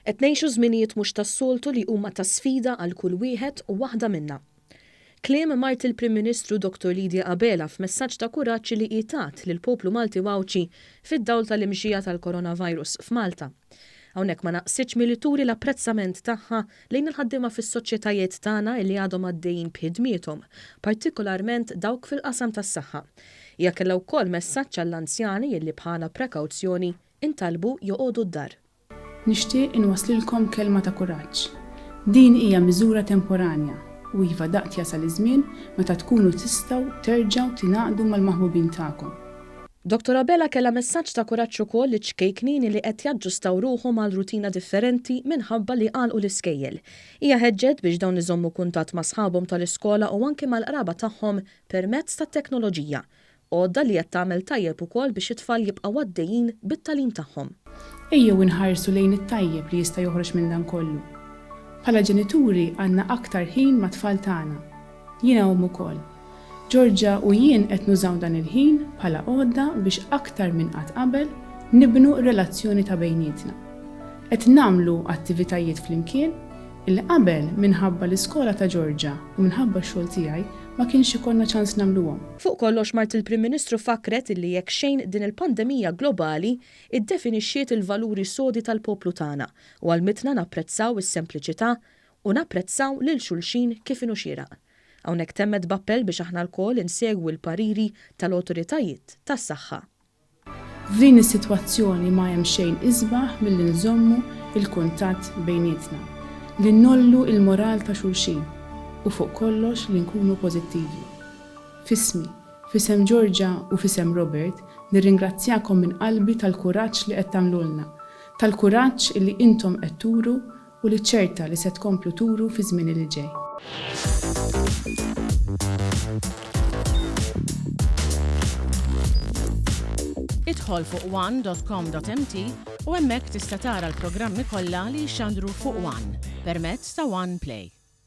Qed ngħixu żminijiet mhux tas-soltu li huma ta' sfida għal kull wieħed u waħda minnha. Kliem Mart il-Prim Ministru Dr. Lidja Qabela f'messaġġ ta' kuraġġ li qiegħed lill-poplu Malti Wawċi fid-dawl tal-imxija tal-coronavirus f'Malta. Hawnhekk ma naqsitx milli turi l-apprezzament tagħha lejn il-ħaddiema fis-soċjetajiet tagħna li għadhom għaddejjin b'ħidmiethom, partikolarment dawk fil-qasam tas-saħħa. Hija kellha wkoll messaġġ għall-anzjani li bħala prekawzjoni intalbu joqogħdu d-dar. Nixtieq inwasslilkom kelma ta' kuraġġ. Din hija miżura temporanja u iva daqt jasal iż-żmien meta tkunu tistgħu terġgħu tingħaqdu mal-maħbubin tagħkom. Dr. Qabela kellha messaġġ ta' kuraġġ ukoll li ċkejknin li qed jaġġustaw ruħhom għal rutina differenti minħabba li għalqu l-iskejjel. Hija ħeġġet biex dawn iżommu kuntatt ma' sħabhom tal-iskola u anke mal-qraba tagħhom permezz tat-teknoloġija. Għodda li qed tagħmel tajjeb ukoll biex it-tfal jibqgħu għaddejjin bit-tagħlim tagħhom. Ejjew inħarsu lejn it-tajjeb li jista' joħroġ minn dan kollu. Bħala ġenituri għandna aktar ħin ma' tfal tagħna. Jiena ukoll. Ġorġa u jien qed nużaw dan il-ħin bħala għodda biex aktar minn qatt qabel nibnu relazzjoni ta' bejnietna. Qed nagħmlu attivitajiet flimkien illi qabel minħabba l-iskola ta' Ġorġa u minħabba x-xogħol tiegħi ma kienx ikollna ċans nagħmluhom. Fuq kollox Mart il-Prim Ministru fakret illi jekk xejn din il-pandemija globali iddefinixxiet il-valuri sodi tal-poplu tagħna u għalmitna napprezzaw is-sempliċità u napprezzaw lil xulxin kif inhu xieraq. Hawnhekk temmet b'appell biex aħna lkoll insegwu l-pariri tal-awtoritajiet tas-saħħa. F'din is-sitwazzjoni ma hemm xejn isbaħ milli nżommu il-kuntatt bejnietna, li nnollu il-moral ta' xulxin u fuq kollox li nkunu pożittivi. Fismi, fisem Ġorġa u fisem Robert, nirringrazzjakom minn qalbi tal-kuraġġ li qed tagħmlulna, tal-kuraġġ li intom qed turu u li ċerta li se tkomplu turu fi żmien li ġej. Idħol fuq one.com.mt u hemmhekk tista' tara l-programmi kollha li jxandru fuq One permezz ta' One Play.